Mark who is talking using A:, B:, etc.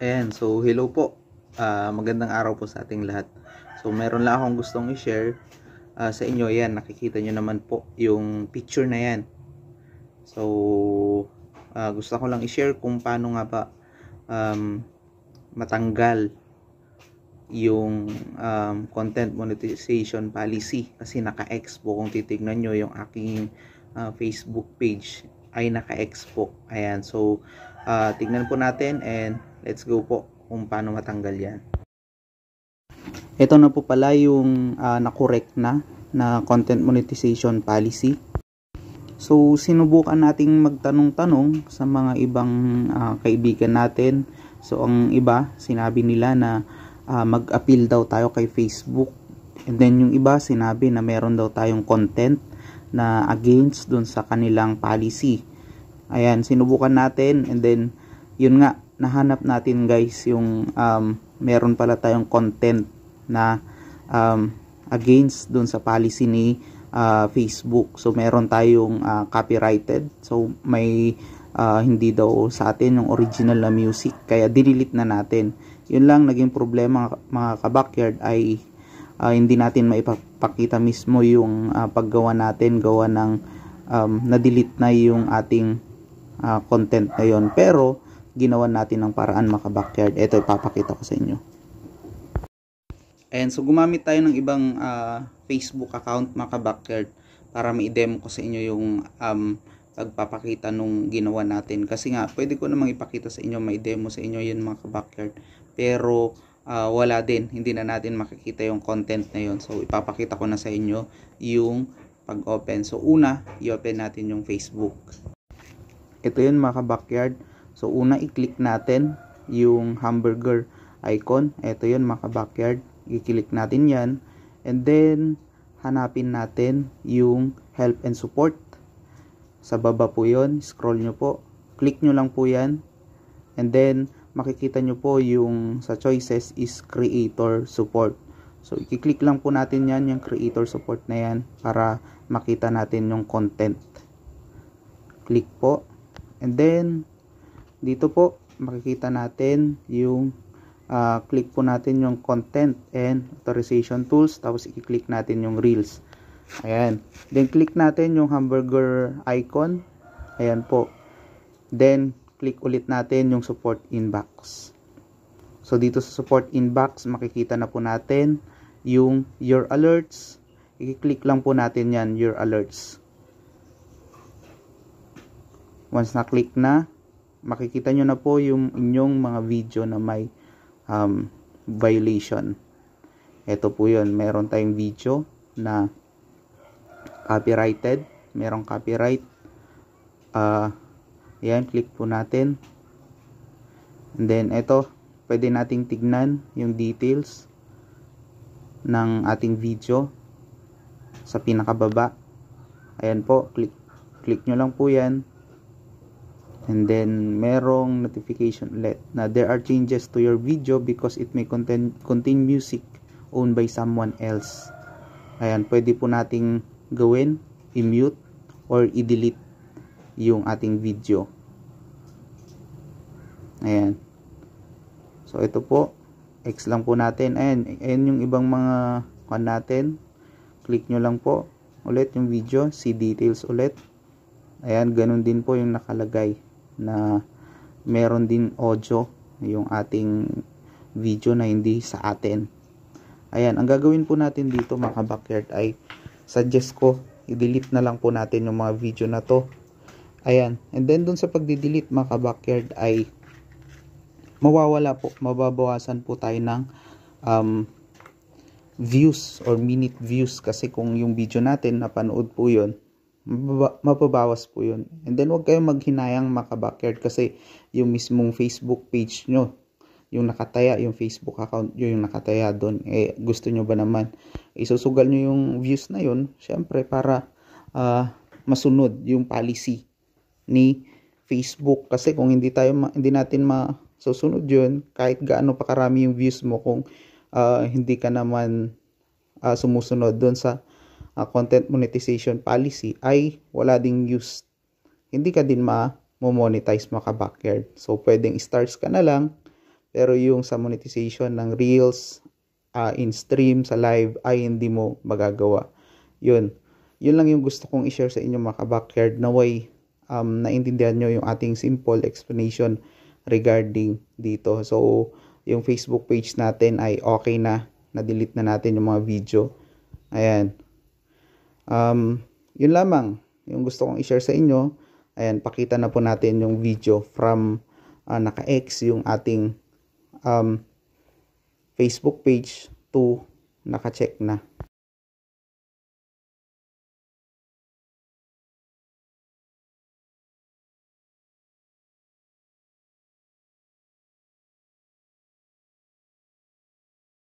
A: Ayan, so hello po. Magandang araw po sa ating lahat. So meron lang akong gustong i-share sa inyo. Ayan, nakikita nyo naman po yung picture na yan. So gusto ko lang i-share kung paano nga ba matanggal yung content monetization policy. Kasi naka-expo, kung titignan nyo yung aking Facebook page ay naka-expo. Ayan, so tignan po natin and let's go po kung paano matanggal yan. Ito na po pala yung na-correct na content monetization policy. So sinubukan nating magtanong-tanong sa mga ibang kaibigan natin. So ang iba, sinabi nila na mag-appeal daw tayo kay Facebook. And then yung iba, sinabi na meron daw tayong content na against dun sa kanilang policy. Ayan, sinubukan natin and then yun nga, nahanap natin guys yung meron pala tayong content na against dun sa policy ni Facebook. So meron tayong copyrighted. So may hindi daw sa atin yung original na music, kaya dinelete na natin. Yun lang naging problema mga ka-backyard, ay hindi natin maipakita mismo yung paggawa natin, gawa ng na-delete na yung ating content na yun. Pero ginawan natin ng paraan mga ka-backyard. Ito ipapakita ko sa inyo. And so gumamit tayo ng ibang Facebook account mga ka-backyard para ma-demo ko sa inyo yung pagpapakita nung ginawa natin. Kasi nga pwede ko namang ipakita sa inyo, ma-demo sa inyo yun mga ka-backyard. Pero wala din, hindi na natin makikita yung content na yun. So ipapakita ko na sa inyo yung pag-open. So una, i-open natin yung Facebook. Ito yun mga ka-backyard. So una, i-click natin yung hamburger icon. Ito yun mga ka-backyard. I-click natin yan. And then hanapin natin yung help and support. Sa baba po yun. Scroll nyo po. Click nyo lang po yan. And then makikita nyo po yung sa choices is creator support. So i-click lang po natin yan, yung creator support na yan, para makita natin yung content. Click po. And then dito po makikita natin yung click po natin yung content and authorization tools, tapos i-click natin yung reels. Ayan. Then click natin yung hamburger icon. Ayan po. Then click ulit natin yung support inbox. So dito sa support inbox makikita na po natin yung your alerts. I-click lang po natin yan, your alerts. Once na click na, makikita nyo na po yung inyong mga video na may violation. Ito po yun, meron tayong video na copyrighted, merong copyright. Yan, click po natin. And then ito, pwede nating tignan yung details ng ating video sa pinakababa. Ayan po, click nyo lang po yan. And then merong notification ulit na there are changes to your video because it may contain music owned by someone else. Ayan, pwede po nating gawin, i-mute or i-delete yung ating video. Ayan. So ito po, X lang po natin. Ayan yung ibang mga natin. Click nyo lang po ulit yung video, see details ulit. Ayan, ganun din po yung nakalagay na meron din audio yung ating video na hindi sa atin. Ayan, ang gagawin po natin dito mga ka-backyard ay suggest ko, i-delete na lang po natin yung mga video na to. Ayan, and then dun sa pagdi-delete mga ka-backyard ay mawawala po, mababawasan po tayo ng views or minute views, kasi kung yung video natin napanood po yun, mapabawas po yun. And then huwag kayong maghinayang mga ka-backyard, kasi yung mismong Facebook page nyo, yung nakataya, yung Facebook account nyo, yung nakataya doon, gusto nyo ba naman isusugal nyo yung views na yun, syempre para masunod yung policy ni Facebook. Kasi kung hindi natin masusunod yun, kahit gaano pa karami yung views mo, kung hindi ka naman sumusunod doon sa content monetization policy, ay wala ding use. Hindi ka din ma-monetize mga ka-backyard. So pwedeng stars ka na lang, pero yung sa monetization ng Reels, in stream, sa live, ay hindi mo magagawa. Yun lang yung gusto kong i-share sa inyo mga ka-backyard. Naway naintindihan nyo yung ating simple explanation regarding dito. So, yung Facebook page natin ay okay na. Na-delete na natin yung mga video. Ayan. Yun lamang yung gusto kong i-share sa inyo. Ayan, pakita na po natin yung video from naka-X yung ating Facebook page to naka-check na.